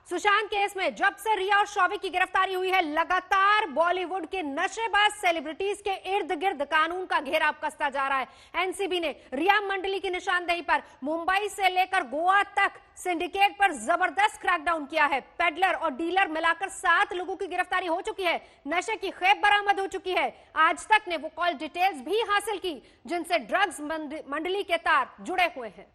Sushant case में जब से रिया और शौविक की गिरफ्तारी हुई है, लगातार बॉलीवुड के नशेबाज सेलिब्रिटीज के इर्द गिर्द कानून का घेराव कसता जा रहा है। एनसीबी ने रिया मंडली की निशानदेही पर मुंबई से लेकर गोवा तक सिंडिकेट पर जबरदस्त क्रैकडाउन किया है। पेडलर और डीलर मिलाकर 7 लोगों की गिरफ्तारी हो चुकी है। नशे की खेप बरामद हो चुकी है। आज तक ने वो कॉल डिटेल्स भी हासिल की जिनसे ड्रग्स मंडली के तार जुड़े हुए हैं।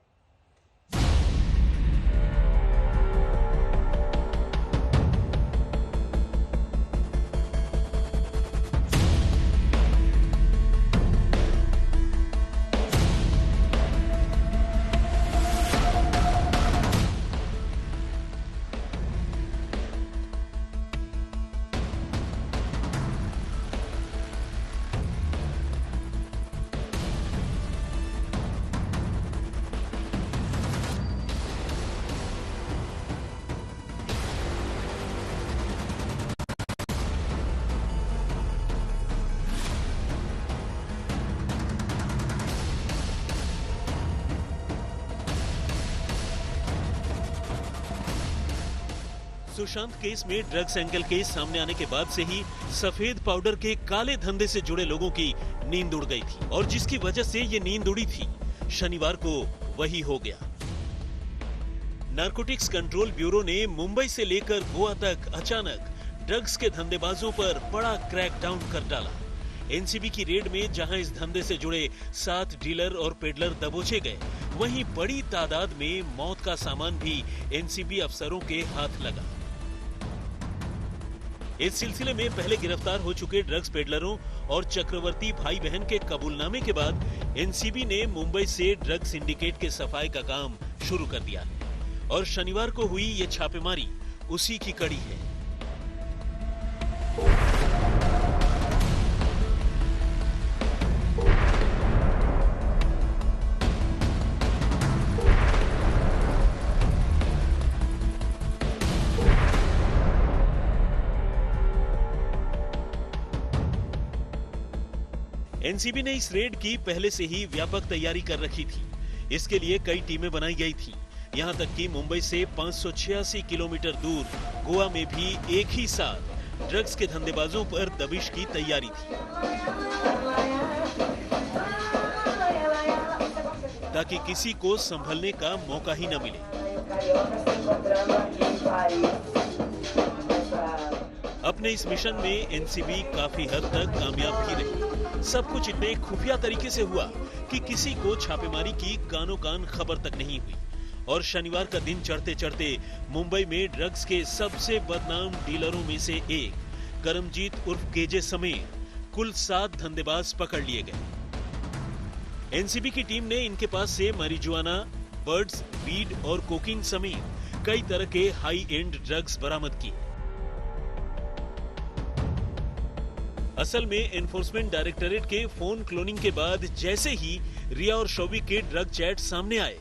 सुशांत केस में ड्रग्स एंगल के सामने आने के बाद से ही सफेद पाउडर के काले धंधे से जुड़े लोगों की नींद उड़ गई थी और जिसकी वजह से ये नींद उड़ी थी, शनिवार को वही हो गया। नारकोटिक्स कंट्रोल ब्यूरो ने मुंबई से लेकर गोवा तक अचानक ड्रग्स के धंधेबाजों पर बड़ा क्रैकडाउन कर डाला। एनसीबी की रेड में जहां इस धंधे से जुड़े 7 डीलर और पेडलर दबोचे गए, वहीं बड़ी तादाद में मौत का सामान भी एनसीबी अफसरों के हाथ लगा। इस सिलसिले में पहले गिरफ्तार हो चुके ड्रग्स पेडलरों और चक्रवर्ती भाई बहन के कबूलनामे के बाद एनसीबी ने मुंबई से ड्रग सिंडिकेट के सफाई का काम शुरू कर दिया और शनिवार को हुई ये छापेमारी उसी की कड़ी है। एनसीबी ने इस रेड की पहले से ही व्यापक तैयारी कर रखी थी। इसके लिए कई टीमें बनाई गई थी। यहां तक कि मुंबई से 586 किलोमीटर दूर गोवा में भी एक ही साथ ड्रग्स के धंधेबाजों पर दबिश की तैयारी थी, ताकि किसी को संभलने का मौका ही न मिले। अपने इस मिशन में एनसीबी काफी हद तक कामयाब भी रही। सब कुछ इतने खुफिया तरीके से हुआ कि किसी को छापेमारी की कानो कान खबर तक नहीं हुई और शनिवार का दिन चढ़ते चढ़ते मुंबई में ड्रग्स के सबसे बदनाम डीलरों में से एक करमजीत उर्फ केजे समेत कुल 7 धंधेबाज पकड़ लिए गए। एनसीबी की टीम ने इनके पास से marijuana, बर्ड्स, वीड और कोकीन समेत कई तरह के हाई एंड ड्रग्स बरामद किए। असल में एनफोर्समेंट डायरेक्टरेट के फोन क्लोनिंग के बाद जैसे ही रिया और शौविक के ड्रग चैट सामने आए,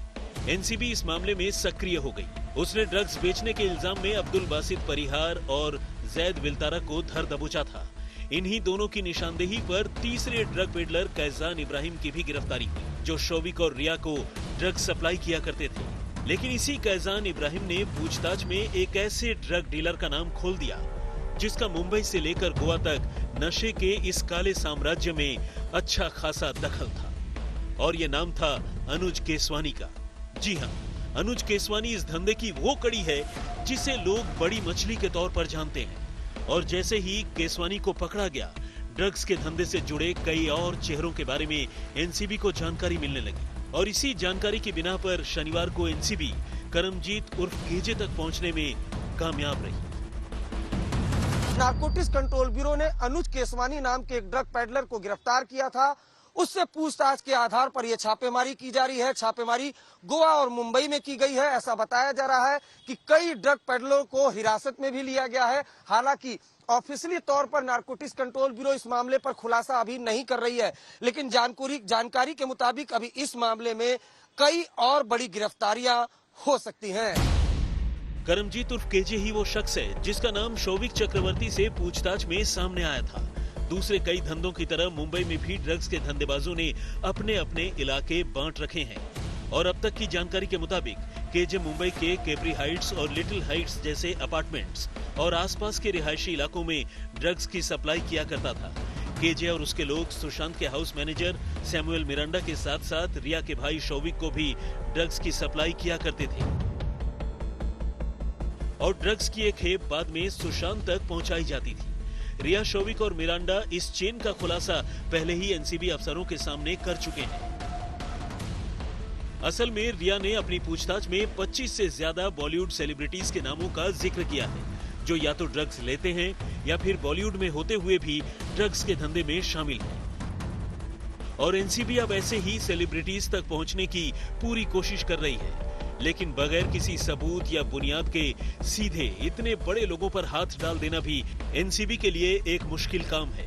एनसीबी इस मामले में सक्रिय हो गई। उसने ड्रग्स बेचने के इल्जाम में अब्दुल बासित परिहार और जैद विल्तारा को धर दबोचा था। इन्हीं दोनों की निशानदेही पर तीसरे ड्रग पेडलर कैजान इब्राहिम की भी गिरफ्तारी हुई, जो शौविक और रिया को ड्रग सप्लाई किया करते थे। लेकिन इसी कैजान इब्राहिम ने पूछताछ में एक ऐसे ड्रग डीलर का नाम खोल दिया जिसका मुंबई से लेकर गोवा तक नशे के इस काले साम्राज्य में अच्छा खासा दखल था और ये नाम था अनुज केसवानी का। जी हाँ, अनुज केसवानी इस धंधे की वो कड़ी है जिसे लोग बड़ी मछली के तौर पर जानते हैं और जैसे ही केसवानी को पकड़ा गया, ड्रग्स के धंधे से जुड़े कई और चेहरों के बारे में एनसीबी को जानकारी मिलने लगी और इसी जानकारी की बिना पर शनिवार को एनसीबी करमजीत उर्फ केजे तक पहुंचने में कामयाब रही। नारकोटिक्स कंट्रोल ब्यूरो ने अनुज केसवानी नाम के एक ड्रग पेडलर को गिरफ्तार किया था। उससे पूछताछ के आधार पर यह छापेमारी की जा रही है। छापेमारी गोवा और मुंबई में की गई है। ऐसा बताया जा रहा है कि कई ड्रग पेडलरों को हिरासत में भी लिया गया है। हालांकि ऑफिशियली तौर पर नारकोटिक्स कंट्रोल ब्यूरो इस मामले पर खुलासा अभी नहीं कर रही है, लेकिन जानकारी के मुताबिक अभी इस मामले में कई और बड़ी गिरफ्तारियां हो सकती हैं। करमजीत उर्फ केजे ही वो शख्स है जिसका नाम शौविक चक्रवर्ती से पूछताछ में सामने आया था। दूसरे कई धंधों की तरह मुंबई में भी ड्रग्स के धंधेबाजों ने अपने अपने इलाके बांट रखे हैं और अब तक की जानकारी के मुताबिक केजे मुंबई के केप्री हाइट्स और लिटिल हाइट्स जैसे अपार्टमेंट्स और आसपास के रिहायशी इलाकों में ड्रग्स की सप्लाई किया करता था। केजे और उसके लोग सुशांत के हाउस मैनेजर सैमुअल मिरांडा के साथ साथ रिया के भाई शौविक को भी ड्रग्स की सप्लाई किया करते थे और ड्रग्स की एक खेप बाद में सुशांत तक पहुंचाई जाती थी। रिया, शौविक और मिरांडा इस चेन का खुलासा पहले ही एनसीबी अफसरों के सामने कर चुके हैं। असल में रिया ने अपनी पूछताछ में 25 से ज्यादा बॉलीवुड सेलिब्रिटीज के नामों का जिक्र किया है, जो या तो ड्रग्स लेते हैं या फिर बॉलीवुड में होते हुए भी ड्रग्स के धंधे में शामिल हैं। और एनसीबी अब ऐसे ही सेलिब्रिटीज तक पहुंचने की पूरी कोशिश कर रही है, लेकिन बगैर किसी सबूत या बुनियाद के सीधे इतने बड़े लोगों पर हाथ डाल देना भी एनसीबी के लिए एक मुश्किल काम है।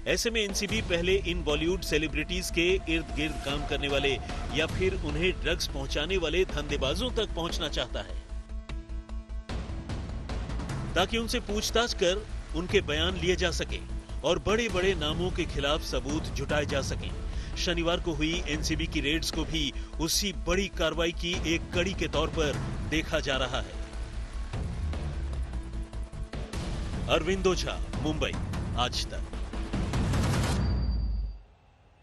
ऐसे में एनसीबी पहले इन बॉलीवुड सेलिब्रिटीज के इर्द गिर्द काम करने वाले या फिर उन्हें ड्रग्स पहुंचाने वाले धंधेबाजों तक पहुंचना चाहता है, ताकि उनसे पूछताछ कर उनके बयान लिए जा सके और बड़े बड़े नामों के खिलाफ सबूत जुटाए जा सके। शनिवार को हुई एनसीबी की रेड्स को भी उसी बड़ी कार्रवाई की एक कड़ी के तौर पर देखा जा रहा है। अरविंद ओझा, मुंबई, आज तक।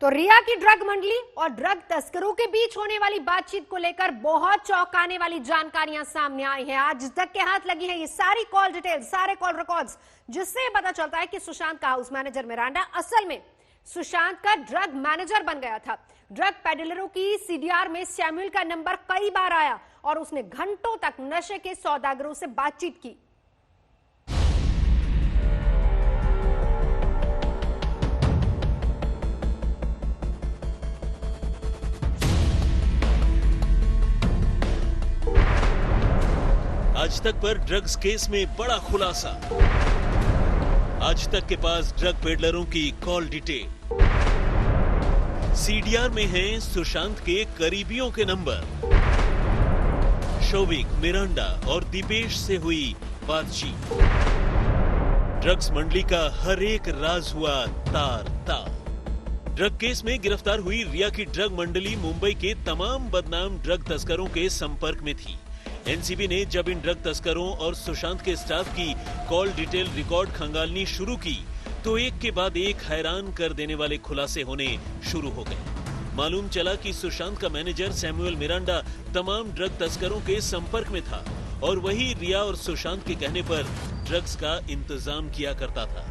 तो रिया की ड्रग मंडली और ड्रग तस्करों के बीच होने वाली बातचीत को लेकर बहुत चौंकाने वाली जानकारियां सामने आई हैं। आज तक के हाथ लगी है ये सारी कॉल डिटेल्स, सारे कॉल रिकॉर्ड्स, जिससे पता चलता है कि सुशांत का हाउस मैनेजर मिरांडा असल में सुशांत का ड्रग मैनेजर बन गया था। ड्रग पेडलरों की सीडीआर में सैमुअल का नंबर कई बार आया और उसने घंटों तक नशे के सौदागरों से बातचीत की। आज तक पर ड्रग्स केस में बड़ा खुलासा। आज तक के पास ड्रग पेडलरों की कॉल डिटेल। सीडीआर में हैं सुशांत के करीबियों के नंबर। शौविक, मिरांडा और दीपेश से हुई बातचीत। ड्रग्स मंडली का हर एक राज हुआ तार तार। ड्रग केस में गिरफ्तार हुई रिया की ड्रग मंडली मुंबई के तमाम बदनाम ड्रग तस्करों के संपर्क में थी। एनसीबी ने जब इन ड्रग तस्करों और सुशांत के स्टाफ की कॉल डिटेल रिकॉर्ड खंगालनी शुरू की तो एक के बाद एक हैरान कर देने वाले खुलासे होने शुरू हो गए। मालूम चला कि सुशांत का मैनेजर सैमुअल मिरांडा तमाम ड्रग तस्करों के संपर्क में था और वही रिया और सुशांत के कहने पर ड्रग्स का इंतजाम किया करता था।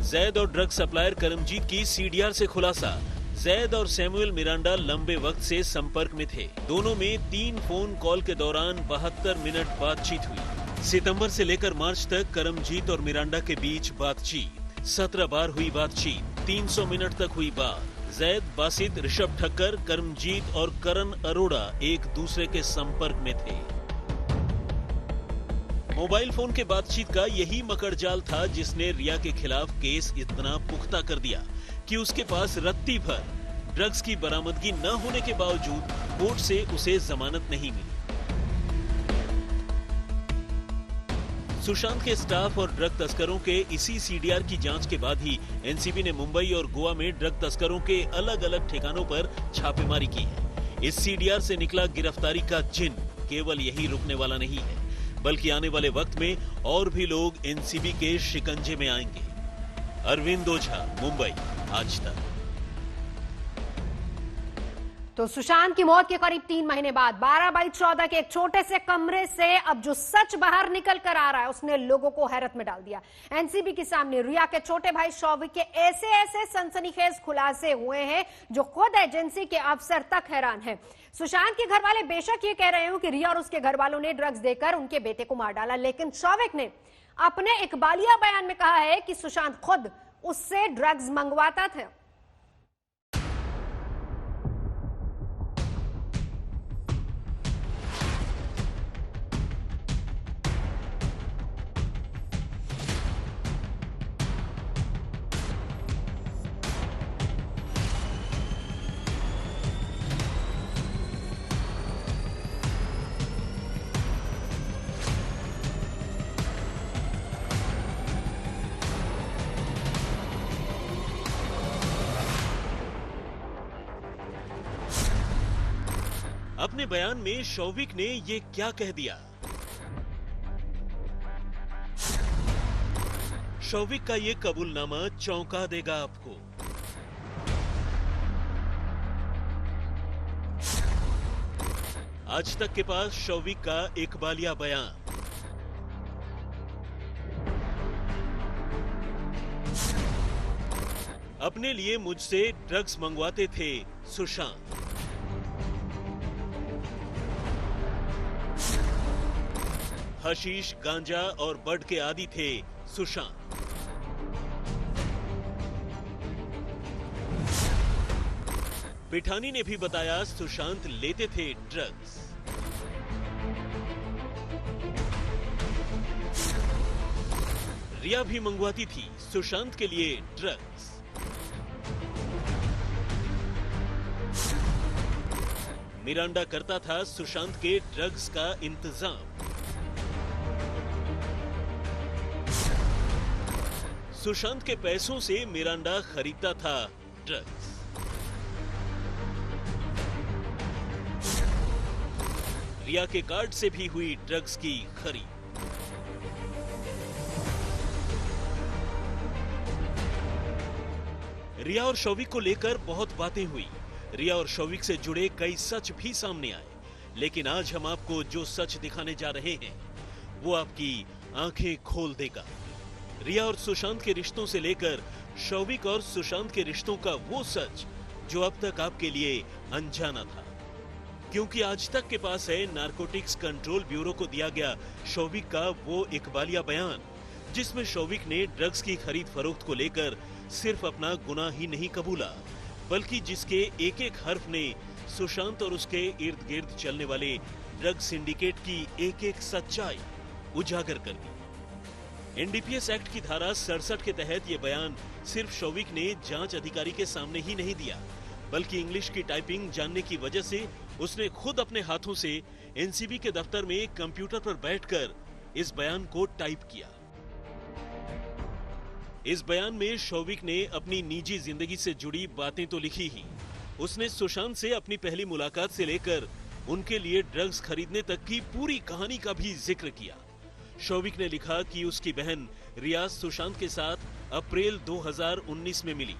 जैद और ड्रग सप्लायर करमजीत की सीडीआर से खुलासा। जैद और सैमुअल मिरांडा लंबे वक्त से संपर्क में थे। दोनों में 3 फोन कॉल के दौरान 72 मिनट बातचीत हुई। सितंबर से लेकर मार्च तक करमजीत और मिरांडा के बीच बातचीत 17 बार हुई बातचीत, 300 मिनट तक हुई बात। जैद, बासित, ऋषभ ठक्कर, करमजीत और करण अरोड़ा एक दूसरे के संपर्क में थे। मोबाइल फोन के बातचीत का यही मकड़जाल था जिसने रिया के खिलाफ केस इतना पुख्ता कर दिया कि उसके पास रत्ती भर ड्रग्स की बरामदगी न होने के बावजूद कोर्ट से उसे जमानत नहीं मिली। सुशांत के स्टाफ और ड्रग तस्करों के इसी सीडीआर की जांच के बाद ही एनसीबी ने मुंबई और गोवा में ड्रग तस्करों के अलग अलग ठिकानों पर छापेमारी की है। इस सीडीआर से निकला गिरफ्तारी का जिन केवल यही रुकने वाला नहीं है, बल्कि आने वाले वक्त में और भी लोग एनसीबी के शिकंजे में आएंगे। अरविंद ओझा, मुंबई, आज तक। तो सुशांत की मौत के करीब 3 महीने बाद 12x14 के एक छोटे से कमरे से अब जो सच बाहर निकल कर आ रहा है उसने लोगों को हैरत में डाल दिया। एनसीबी के सामने रिया के छोटे भाई शौविक के ऐसे ऐसे सनसनीखेज खुलासे हुए हैं जो खुद एजेंसी के अफसर तक हैरान हैं। सुशांत के घर वाले बेशक ये कह रहे हो कि रिया और उसके घर वालों ने ड्रग्स देकर उनके बेटे को मार डाला, लेकिन शौविक ने अपने इकबालिया बयान में कहा है कि सुशांत खुद उससे ड्रग्स मंगवाता था। अपने बयान में शौविक ने ये क्या कह दिया? शौविक का ये कबूलनामा चौंका देगा आपको। आज तक के पास शौविक का इकबालिया बयान। अपने लिए मुझसे ड्रग्स मंगवाते थे सुशांत। हशीश, गांजा और बड के आदी थे सुशांत। पिठानी ने भी बताया सुशांत लेते थे ड्रग्स। रिया भी मंगवाती थी सुशांत के लिए ड्रग्स। मिरांडा करता था सुशांत के ड्रग्स का इंतजाम। सुशांत के पैसों से मिरांडा खरीदता था ड्रग्स। रिया के कार्ड से भी हुई ड्रग्स की खरीद। रिया और शौविक को लेकर बहुत बातें हुई। रिया और शौविक से जुड़े कई सच भी सामने आए, लेकिन आज हम आपको जो सच दिखाने जा रहे हैं वो आपकी आंखें खोल देगा। रिया और सुशांत के रिश्तों से लेकर शौविक और सुशांत के रिश्तों का वो सच जो अब तक आपके लिए अनजाना था, क्योंकि आज तक के पास है नारकोटिक्स कंट्रोल ब्यूरो को दिया गया शौविक का वो इकबालिया बयान, जिसमें शौविक ने ड्रग्स की खरीद फरोख्त को लेकर सिर्फ अपना गुनाह ही नहीं कबूला, बल्कि जिसके एक एक हर्फ ने सुशांत और उसके इर्द गिर्द चलने वाले ड्रग सिंडिकेट की एक एक सच्चाई उजागर कर दी। एनडीपीएस एक्ट की धारा 67 के तहत ये बयान सिर्फ शौविक ने जांच अधिकारी के सामने ही नहीं दिया, बल्कि इंग्लिश की टाइपिंग जानने की वजह से उसने खुद अपने हाथों से एनसीबी के दफ्तर में कंप्यूटर पर बैठकर इस बयान को टाइप किया। इस बयान में शौविक ने अपनी निजी जिंदगी से जुड़ी बातें तो लिखी ही, उसने सुशांत से अपनी पहली मुलाकात से लेकर उनके लिए ड्रग्स खरीदने तक की पूरी कहानी का भी जिक्र किया। शौविक ने लिखा कि उसकी बहन रिया सुशांत के साथ अप्रैल 2019 में मिली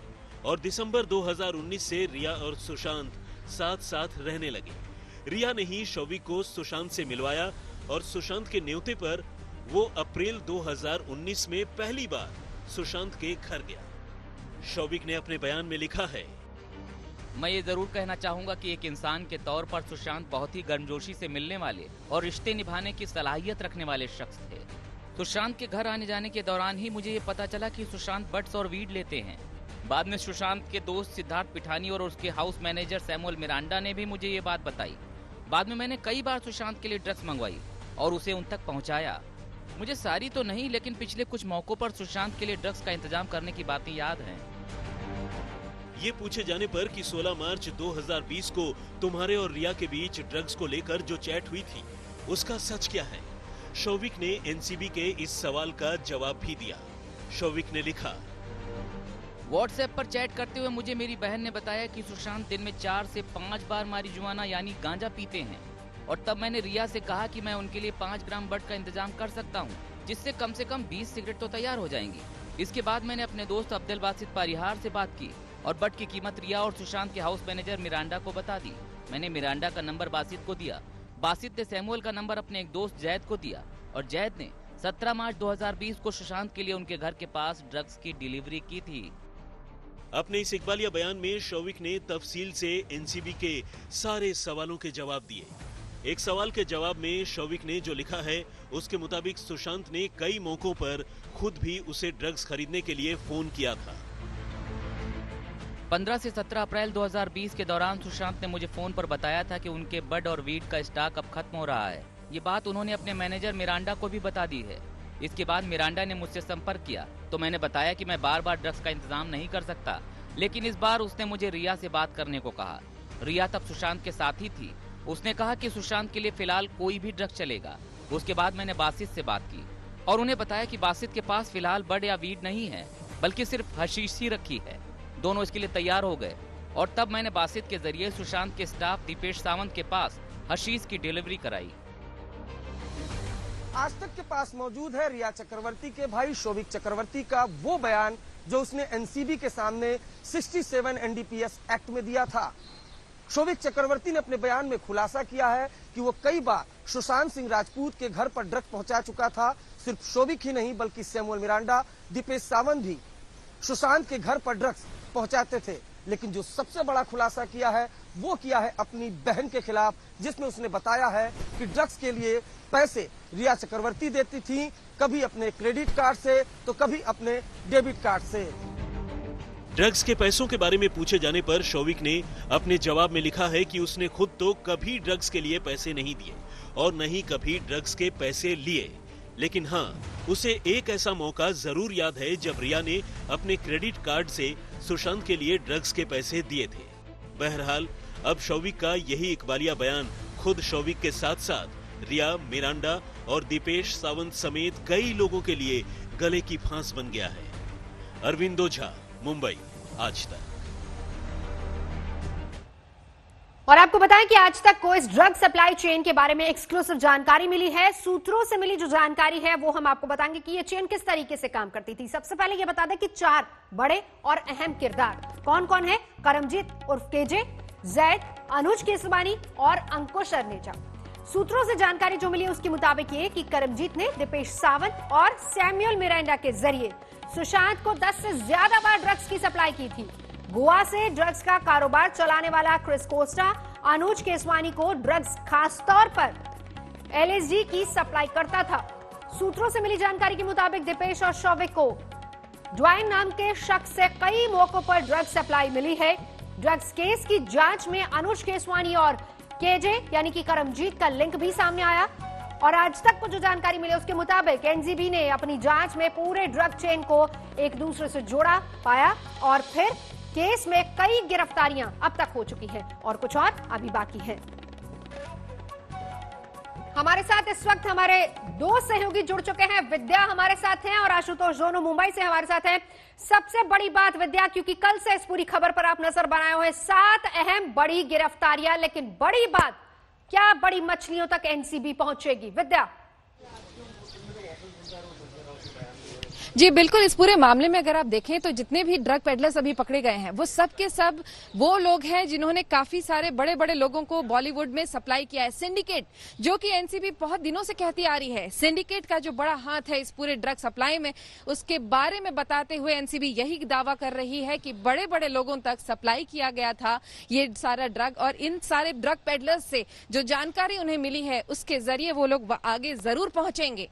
और दिसंबर 2019 से रिया और सुशांत साथ साथ रहने लगे। रिया ने ही शौविक को सुशांत से मिलवाया और सुशांत के न्योते पर वो अप्रैल 2019 में पहली बार सुशांत के घर गया। शौविक ने अपने बयान में लिखा है, मैं ये जरूर कहना चाहूंगा कि एक इंसान के तौर पर सुशांत बहुत ही गर्मजोशी से मिलने वाले और रिश्ते निभाने की सलाहियत रखने वाले शख्स थे। सुशांत के घर आने जाने के दौरान ही मुझे ये पता चला कि सुशांत बड्स और वीड लेते हैं। बाद में सुशांत के दोस्त सिद्धार्थ पिठानी और उसके हाउस मैनेजर सैमुअल मिरांडा ने भी मुझे ये बात बताई। बाद में मैंने कई बार सुशांत के लिए ड्रग्स मंगवाई और उसे उन तक पहुंचाया। मुझे सारी तो नहीं, लेकिन पिछले कुछ मौकों पर सुशांत के लिए ड्रग्स का इंतजाम करने की बातें याद हैं। ये पूछे जाने पर कि 16 मार्च 2020 को तुम्हारे और रिया के बीच ड्रग्स को लेकर जो चैट हुई थी उसका सच क्या है, शौविक ने एनसीबी के इस सवाल का जवाब भी दिया। शौविक ने लिखा, व्हाट्सएप पर चैट करते हुए मुझे मेरी बहन ने बताया कि सुशांत दिन में 4 से 5 बार मारिजुआना यानी गांजा पीते हैं और तब मैंने रिया से कहा कि मैं उनके लिए 5 ग्राम बड का इंतजाम कर सकता हूं, जिससे कम से कम 20 सिगरेट तो तैयार हो जाएंगी। इसके बाद मैंने अपने दोस्त अब्दुल बासित परिहार से बात की और बड की कीमत रिया और सुशांत के हाउस मैनेजर मिरांडा को बता दी। मैंने मिरांडा का नंबर बासित को दिया, बासित ने सैमुअल का नंबर अपने एक दोस्त जैद को दिया और जैद ने 17 मार्च 2020 को सुशांत के लिए उनके घर के पास ड्रग्स की डिलीवरी की थी। अपने इस इकबालिया बयान में शौविक ने तफसील से एनसीबी के सारे सवालों के जवाब दिए। एक सवाल के जवाब में शौविक ने जो लिखा है उसके मुताबिक सुशांत ने कई मौकों पर खुद भी उसे ड्रग्स खरीदने के लिए फोन किया था। 15 से 17 अप्रैल 2020 के दौरान सुशांत ने मुझे फोन पर बताया था कि उनके बड और वीड का स्टॉक अब खत्म हो रहा है। ये बात उन्होंने अपने मैनेजर मिरांडा को भी बता दी है। इसके बाद मिरांडा ने मुझसे संपर्क किया तो मैंने बताया कि मैं बार बार ड्रग्स का इंतजाम नहीं कर सकता, लेकिन इस बार उसने मुझे रिया से बात करने को कहा। रिया तब सुशांत के साथ ही थी। उसने कहा कि सुशांत के लिए फिलहाल कोई भी ड्रग्स चलेगा। उसके बाद मैंने बासित से बात की और उन्हें बताया कि बासित के पास फिलहाल बड या वीड नहीं है, बल्कि सिर्फ हशीश ही रखी है। दोनों इसके लिए तैयार हो गए और तब मैंने बासित के जरिए सुशांत के स्टाफ दीपेश सावंत के पास हशीश की डिलीवरी कराई। आज तक के पास मौजूद है रिया चक्रवर्ती के भाई शोभिक चक्रवर्ती का वो बयान जो उसने एनसीबी के सामने 67 एनडीपीएस एक्ट में दिया था। शोभिक चक्रवर्ती ने अपने बयान में खुलासा किया है कि वो कई बार सुशांत सिंह राजपूत के घर पर ड्रग्स पहुंचा चुका था। सिर्फ शोभिक ही नहीं बल्कि सैमुअल मिरांडा, दीपेश सावंत भी सुशांत के घर पर ड्रग्स पहुंचाते थे। लेकिन जो सबसे बड़ा खुलासा किया है वो किया है अपनी बहन के खिलाफ, जिसमें उसने बताया है कि ड्रग्स के लिए पैसे रिया चक्रवर्ती देती थी, कभी अपने क्रेडिट कार्ड से तो कभी अपने डेबिट कार्ड से। ड्रग्स के पैसों के बारे में पूछे जाने पर शोभिक ने अपने जवाब में लिखा है कि उसने खुद तो कभी ड्रग्स के लिए पैसे नहीं दिए और न ही कभी ड्रग्स के पैसे लिए। लेकिन हाँ, उसे एक ऐसा मौका जरूर याद है जब रिया ने अपने क्रेडिट कार्ड से सुशांत के लिए ड्रग्स के पैसे दिए थे। बहरहाल अब शोभिक का यही इकबालिया बयान खुद शोभिक के साथ साथ रिया, मिरांडा और दीपेश सावंत समेत कई लोगों के लिए गले की फांस बन गया है। अरविंद ओझा, मुंबई, आज तक। और आपको बताएं कि आज तक को इस ड्रग सप्लाई चेन के बारे में एक्सक्लूसिव जानकारी मिली है। सूत्रों से मिली जो जानकारी है वो हम आपको बताएंगे कि ये चेन किस तरीके से काम करती थी। सबसे पहले ये बता दें कि 4 बड़े और अहम किरदार कौन कौन है। करमजीत उर्फ केजे, जैद, अनुज केसवानी और अंकुश अर्नेजा। सूत्रों से जानकारी जो मिली उसके मुताबिक ये कि करमजीत ने दीपेश सावंत और सैमुअल मिरांडा के जरिए सुशांत को 10 से ज्यादा बार ड्रग्स की सप्लाई की थी। गोवा से ड्रग्स का कारोबार चलाने वाला क्रिस कोस्टा अनुज केसवानी को ड्रग्स खासतौर पर एलएसडी की सप्लाई करता था। सूत्रों से मिली जानकारी के मुताबिक दीपेश और शोभिक को ड्वाइन नाम के शख्स से कई मौकों पर ड्रग्स सप्लाई मिली है। ड्रग्स केस की जांच में अनुज केसवानी और केजे यानी कि करमजीत का लिंक भी सामने आया। और आज तक को जो जानकारी मिली उसके मुताबिक एनसीबी ने अपनी जांच में पूरे ड्रग चेन को एक दूसरे से जोड़ा पाया और फिर केस में कई गिरफ्तारियां अब तक हो चुकी हैं और कुछ और अभी बाकी है। हमारे साथ इस वक्त हमारे 2 सहयोगी जुड़ चुके हैं। विद्या हमारे साथ हैं और आशुतोष दोनों मुंबई से हमारे साथ हैं। सबसे बड़ी बात विद्या, क्योंकि कल से इस पूरी खबर पर आप नजर बनाए हुए 7 अहम बड़ी गिरफ्तारियां, लेकिन बड़ी बात क्या बड़ी मछलियों तक एनसीबी पहुंचेगी? विद्या। जी बिल्कुल, इस पूरे मामले में अगर आप देखें तो जितने भी ड्रग पेडलर्स अभी पकड़े गए हैं वो सब के सब वो लोग हैं जिन्होंने काफी सारे बड़े बड़े लोगों को बॉलीवुड में सप्लाई किया है। सिंडिकेट, जो कि एनसीबी बहुत दिनों से कहती आ रही है, सिंडिकेट का जो बड़ा हाथ है इस पूरे ड्रग सप्लाई में, उसके बारे में बताते हुए एनसीबी यही दावा कर रही है कि बड़े बड़े लोगों तक सप्लाई किया गया था ये सारा ड्रग। और इन सारे ड्रग पेडलर्स से जो जानकारी उन्हें मिली है उसके जरिए वो लोग आगे जरूर पहुंचेंगे।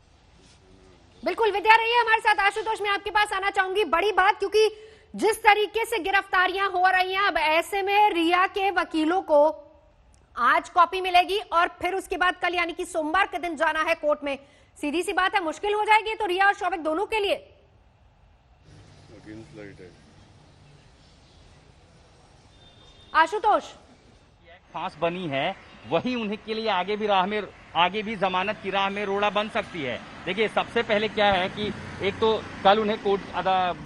बिल्कुल विद्या रही है हमारे साथ। आशुतोष, मैं आपके पास आना चाहूंगी। बड़ी बात, क्योंकि जिस तरीके से गिरफ्तारियां हो रही हैं अब ऐसे में रिया के वकीलों को आज कॉपी मिलेगी और फिर उसके बाद कल यानी कि सोमवार के दिन जाना है कोर्ट में। सीधी सी बात है, मुश्किल हो जाएगी तो रिया और शोभिक दोनों के लिए। आशुतोष, फांस बनी है वही उन्हीं के लिए आगे भी जमानत की राह में रोड़ा बन सकती है। देखिए, सबसे पहले क्या है कि एक तो कल उन्हें कोर्ट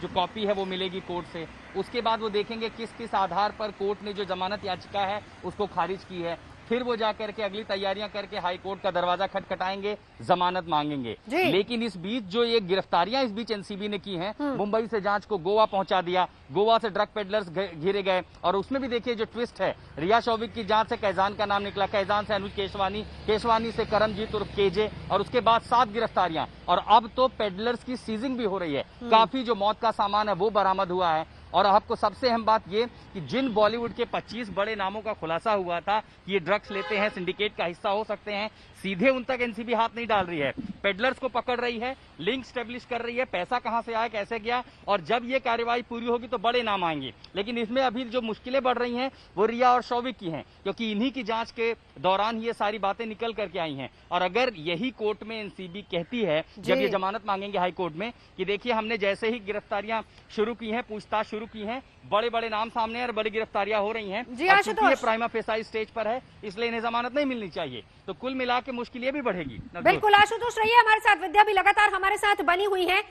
जो कॉपी है वो मिलेगी कोर्ट से, उसके बाद वो देखेंगे किस किस आधार पर कोर्ट ने जो जमानत याचिका है उसको खारिज की है। फिर वो जाकर के अगली तैयारियां करके हाई कोर्ट का दरवाजा खटखटाएंगे, जमानत मांगेंगे। लेकिन इस बीच जो ये गिरफ्तारियां इस बीच एनसीबी ने की हैं, मुंबई से जांच को गोवा पहुंचा दिया, गोवा से ड्रग पेडलर्स घिरे गए। और उसमें भी देखिए जो ट्विस्ट है, रिया शोभिक की जांच से कैजान का नाम निकला, कैजान से अनुज केसवानी, केसवानी से करमजीत उर्फ केजे, और उसके बाद 7 गिरफ्तारियां। और अब तो पेडलर्स की सीजिंग भी हो रही है, काफी जो मौत का सामान है वो बरामद हुआ है। और आपको सबसे अहम बात ये कि जिन बॉलीवुड के 25 बड़े नामों का खुलासा हुआ था कि ये ड्रग्स लेते हैं, सिंडिकेट का हिस्सा हो सकते हैं, सीधे उन तक एनसीबी हाथ नहीं डाल रही है। पेडलर्स को पकड़ रही है, लिंक स्टेब्लिश कर रही है, पैसा कहां से आया, कैसे गया, और जब ये कार्यवाही पूरी होगी तो बड़े नाम आएंगे। लेकिन इसमें अभी जो मुश्किलें बढ़ रही हैं वो रिया और शोभिक की हैं, क्योंकि इन्हीं की जांच के दौरान ये सारी बातें निकल करके आई हैं। और अगर यही कोर्ट में एनसीबी कहती है जब ये जमानत मांगेंगे हाई कोर्ट में कि देखिए हमने जैसे ही गिरफ्तारियां शुरू की हैं, पूछताछ शुरू की हैं, बड़े बड़े नाम सामने और बड़ी गिरफ्तारियां हो रही हैं, और चूंकि ये प्राइमा फेसाई स्टेज पर है इसलिए इन्हें जमानत नहीं मिलनी चाहिए, तो कुल मिला के मुश्किल ये भी बढ़ेगी। बिल्कुल आशुतोष रहिए हमारे साथ, विद्या भी लगातार हमारे साथ बनी हुई है,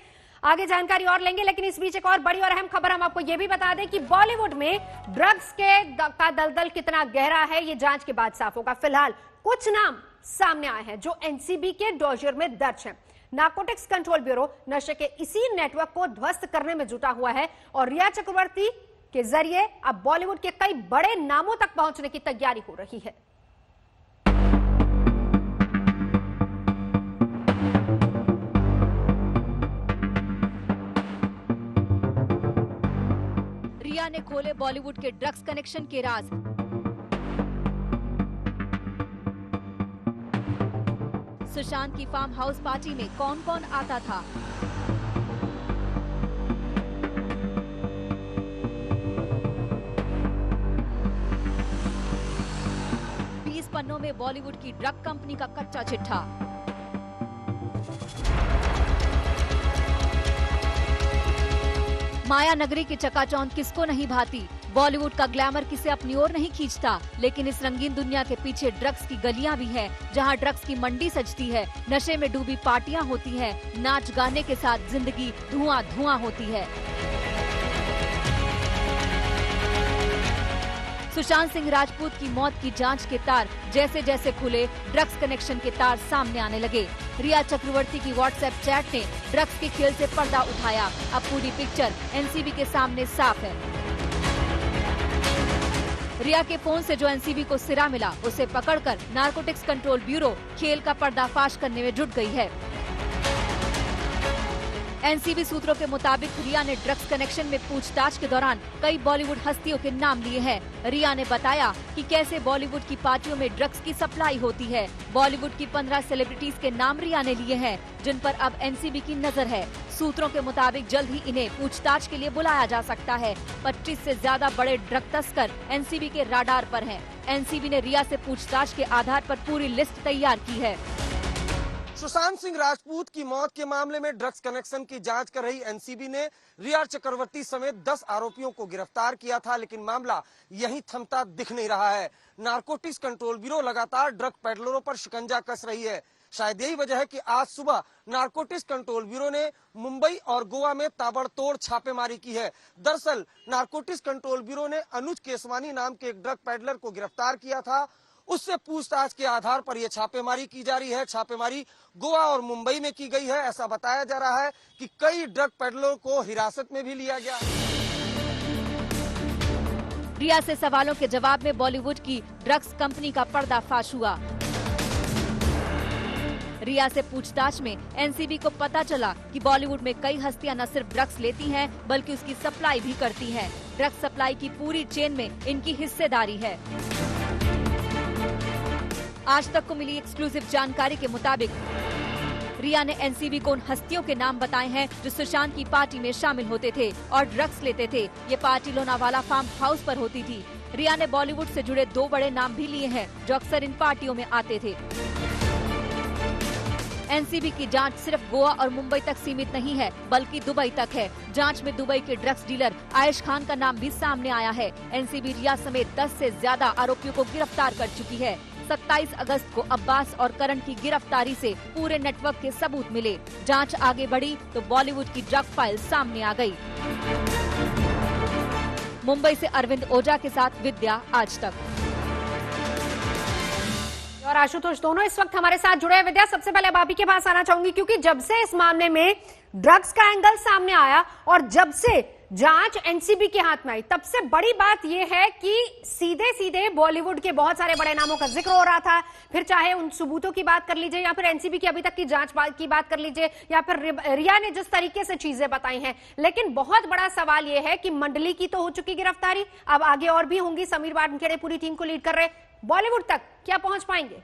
आगे जानकारी और लेंगे। लेकिन इस बीच एक और बड़ी और अहम खबर हम आपको ये भी बता दें कि बॉलीवुड में ड्रग्स का दलदल कितना गहरा है ये जांच के बाद साफ होगा। फिलहाल कुछ नाम सामने आए हैं जो एनसीबी के डॉसियर में दर्ज हैं। नारकोटिक्स कंट्रोल ब्यूरो नशे के इसी नेटवर्क को ध्वस्त करने में जुटा हुआ है और रिया चक्रवर्ती के जरिए अब बॉलीवुड के कई बड़े नामों तक पहुंचने की तैयारी हो रही है। रिया ने खोले बॉलीवुड के ड्रग्स कनेक्शन के राज। सुशांत की फार्म हाउस पार्टी में कौन कौन आता था? पन्नों में बॉलीवुड की ड्रग कंपनी का कच्चा चिट्ठा। माया नगरी की चकाचौंध किसको नहीं भाती? बॉलीवुड का ग्लैमर किसे अपनी ओर नहीं खींचता, लेकिन इस रंगीन दुनिया के पीछे ड्रग्स की गलियां भी हैं, जहां ड्रग्स की मंडी सजती है, नशे में डूबी पार्टियां होती हैं, नाच गाने के साथ जिंदगी धुआं धुआं होती है। सुशांत सिंह राजपूत की मौत की जांच के तार जैसे जैसे खुले, ड्रग्स कनेक्शन के तार सामने आने लगे। रिया चक्रवर्ती की व्हाट्सएप चैट ने ड्रग्स के खेल से पर्दा उठाया। अब पूरी पिक्चर एनसीबी के सामने साफ है। रिया के फोन से जो एनसीबी को सिरा मिला, उसे पकड़कर नारकोटिक्स कंट्रोल ब्यूरो खेल का पर्दाफाश करने में जुट गई है। एनसीबी सूत्रों के मुताबिक रिया ने ड्रग्स कनेक्शन में पूछताछ के दौरान कई बॉलीवुड हस्तियों के नाम लिए हैं। रिया ने बताया कि कैसे बॉलीवुड की पार्टियों में ड्रग्स की सप्लाई होती है। बॉलीवुड की 15 सेलिब्रिटीज के नाम रिया ने लिए हैं, जिन पर अब एनसीबी की नजर है। सूत्रों के मुताबिक जल्द ही इन्हें पूछताछ के लिए बुलाया जा सकता है। 25 से ज्यादा बड़े ड्रग तस्कर एनसीबी के राडार पर हैं। एनसीबी ने रिया से पूछताछ के आधार पर पूरी लिस्ट तैयार की है। सुशांत सिंह राजपूत की मौत के मामले में ड्रग्स कनेक्शन की जांच कर रही एनसीबी ने रिया चक्रवर्ती समेत 10 आरोपियों को गिरफ्तार किया था, लेकिन मामला यहीं थमता दिख नहीं रहा है। नारकोटिक्स कंट्रोल ब्यूरो लगातार ड्रग पेडलरों पर शिकंजा कस रही है। शायद यही वजह है कि आज सुबह नारकोटिक्स कंट्रोल ब्यूरो ने मुंबई और गोवा में ताबड़तोड़ छापेमारी की है। दरअसल नारकोटिक्स कंट्रोल ब्यूरो ने अनुज केसवानी नाम के एक ड्रग पेडलर को गिरफ्तार किया था। उससे पूछताछ के आधार पर यह छापेमारी की जा रही है। छापेमारी गोवा और मुंबई में की गई है। ऐसा बताया जा रहा है कि कई ड्रग पेडलरों को हिरासत में भी लिया गया। रिया से सवालों के जवाब में बॉलीवुड की ड्रग्स कंपनी का पर्दाफाश हुआ। रिया से पूछताछ में एनसीबी को पता चला कि बॉलीवुड में कई हस्तियां न सिर्फ ड्रग्स लेती हैं, बल्कि उसकी सप्लाई भी करती हैं। ड्रग्स सप्लाई की पूरी चेन में इनकी हिस्सेदारी है। आज तक को मिली एक्सक्लूसिव जानकारी के मुताबिक रिया ने एनसीबी को उन हस्तियों के नाम बताए हैं जो सुशांत की पार्टी में शामिल होते थे और ड्रग्स लेते थे। ये पार्टी लोनावाला फार्म हाउस पर होती थी। रिया ने बॉलीवुड से जुड़े 2 बड़े नाम भी लिए हैं जो अक्सर इन पार्टियों में आते थे। एनसीबी की जांच सिर्फ गोवा और मुंबई तक सीमित नहीं है, बल्कि दुबई तक है। जांच में दुबई के ड्रग्स डीलर आयश खान का नाम भी सामने आया है। एनसीबी रिया समेत 10 से ज्यादा आरोपियों को गिरफ्तार कर चुकी है। 27 अगस्त को अब्बास और करण की गिरफ्तारी से पूरे नेटवर्क के सबूत मिले। जांच आगे बढ़ी तो बॉलीवुड की ड्रग फाइल सामने आ गई। मुंबई से अरविंद ओझा के साथ विद्या, आज तक। और आशुतोष दोनों इस वक्त हमारे साथ जुड़े हैं। विद्या, सबसे पहले अब आप ही के पास आना चाहूंगी, क्योंकि जब से इस मामले में ड्रग्स का एंगल सामने आया और जब से जांच एनसीबी के हाथ में आई, तब से बड़ी बात यह है कि सीधे सीधे बॉलीवुड के बहुत सारे बड़े नामों का जिक्र हो रहा था। फिर चाहे उन सबूतों की बात कर लीजिए या फिर एनसीबी की अभी तक की जांच की बात कर लीजिए या फिर रिया ने जिस तरीके से चीजें बताई हैं। लेकिन बहुत बड़ा सवाल यह है कि मंडली की तो हो चुकी गिरफ्तारी, अब आगे और भी होंगी। समीर वानखेड़े पूरी टीम को लीड कर रहे, बॉलीवुड तक क्या पहुंच पाएंगे?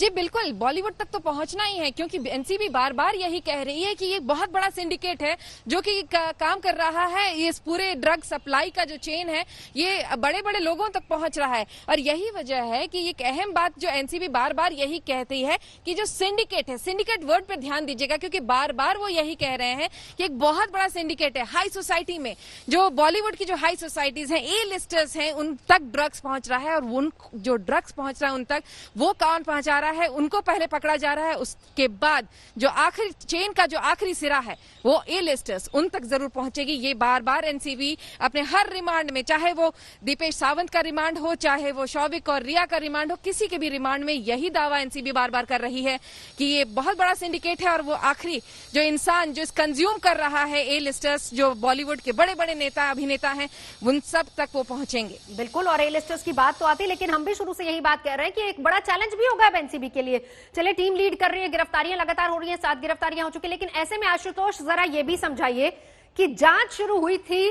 जी बिल्कुल, बॉलीवुड तक तो पहुंचना ही है, क्योंकि एनसीबी बार बार यही कह रही है कि ये बहुत बड़ा सिंडिकेट है जो कि काम कर रहा है। इस पूरे ड्रग सप्लाई का जो चेन है ये बड़े बड़े लोगों तक पहुंच रहा है। और यही वजह है कि एक अहम बात जो एनसीबी बार बार यही कहती है कि जो सिंडिकेट है, सिंडिकेट वर्ड पर ध्यान दीजिएगा, क्योंकि बार बार वो यही कह रहे हैं कि एक बहुत बड़ा सिंडिकेट है। हाई सोसाइटी में जो बॉलीवुड की जो हाई सोसाइटीज हैं, ए लिस्टर्स हैं, उन तक ड्रग्स पहुंच रहा है। और उन जो ड्रग्स पहुंच रहा है उन तक वो कौन पहुंचा रहा है, रहा है, उनको पहले पकड़ा जा रहा है, उसके बाद जो आखिरी चेन का जो आखिरी सिरा है वो ए लिस्टर्स उन तक जरूर पहुंचेगी। ये बार बार एनसीबी अपने हर रिमांड में, चाहे वो दीपेश सावंत का रिमांड हो, चाहे वो शौविक और रिया का रिमांड हो, किसी के भी रिमांड में यही दावा एनसीबी बार बार कर रही है कि ये बहुत बड़ा सिंडिकेट है और वो आखिरी जो इंसान जो कंज्यूम कर रहा है ए लिस्टर्स, जो बॉलीवुड के बड़े बड़े नेता अभिनेता हैं, उन सब तक वो पहुंचेंगे। बिल्कुल, और ए लिस्टर्स की बात तो आती है, लेकिन हम भी शुरू से यही बात कह रहे हैं कि एक बड़ा चैलेंज भी होगा एनसीबी के लिए। चले, टीम लीड कर रही है, गिरफ्तारियां लगातार हो रही हैं, 7 गिरफ्तारियां हो चुकी, लेकिन ऐसे में आशुतोष जरा ये भी समझाइए कि जांच शुरू हुई थी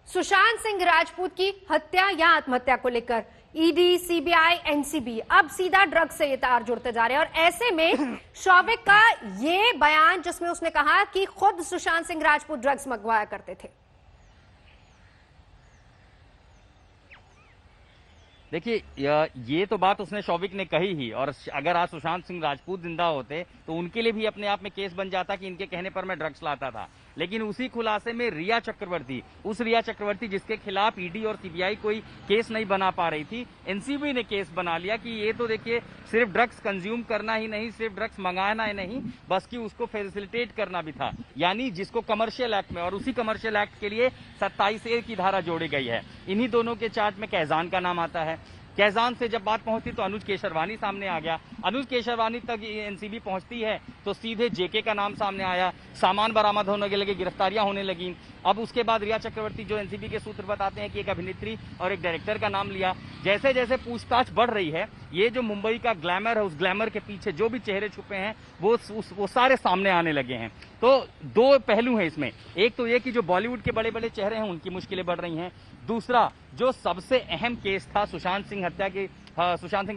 सुशांत सिंह राजपूत की हत्या या आत्महत्या को लेकर, ईडी, सीबीआई, एनसीबी अब सीधा ड्रग्स से ये तार जुड़ते जा रहे हैं, और ऐसे में शौविक का ये बयान जिसमें उसने कहा कि खुद सुशांत सिंह राजपूत ड्रग्स मंगवाया करते थे। देखिए, ये तो बात उसने शौविक ने कही ही, और अगर आज सुशांत सिंह राजपूत जिंदा होते तो उनके लिए भी अपने आप में केस बन जाता कि इनके कहने पर मैं ड्रग्स लाता था। लेकिन उसी खुलासे में रिया चक्रवर्ती, उस रिया चक्रवर्ती जिसके खिलाफ ईडी और सीबीआई कोई केस नहीं बना पा रही थी, एनसीबी ने केस बना लिया कि ये तो देखिए सिर्फ ड्रग्स कंज्यूम करना ही नहीं, सिर्फ ड्रग्स मंगाना ही नहीं, बल्कि उसको फैसिलिटेट करना भी था, यानी जिसको कमर्शियल एक्ट में, और उसी कमर्शियल एक्ट के लिए 27A की धारा जोड़ी गई है। इन्हीं दोनों के चार्ज में कैजान का नाम आता है। कैजान से जब बात पहुंचती तो अनुज केशरवानी सामने आ गया, अनुज केशरवानी तक एनसीबी पहुंचती है तो सीधे जेके का नाम सामने आया, सामान बरामद होने लगे, गिरफ्तारियां होने लगी। अब उसके बाद रिया चक्रवर्ती, जो एनसीबी के सूत्र बताते हैं कि एक अभिनेत्री और एक डायरेक्टर का नाम लिया। जैसे जैसे पूछताछ बढ़ रही है, ये जो मुंबई का ग्लैमर है, उस ग्लैमर के पीछे जो भी चेहरे छुपे हैं वो सारे सामने आने लगे हैं। तो दो पहलू हैं इसमें, एक तो ये कि जो बॉलीवुड के बड़े बड़े चेहरे हैं उनकी मुश्किलें बढ़ रही हैं, दूसरा जो सबसे अहम केस था सुशांत सिंह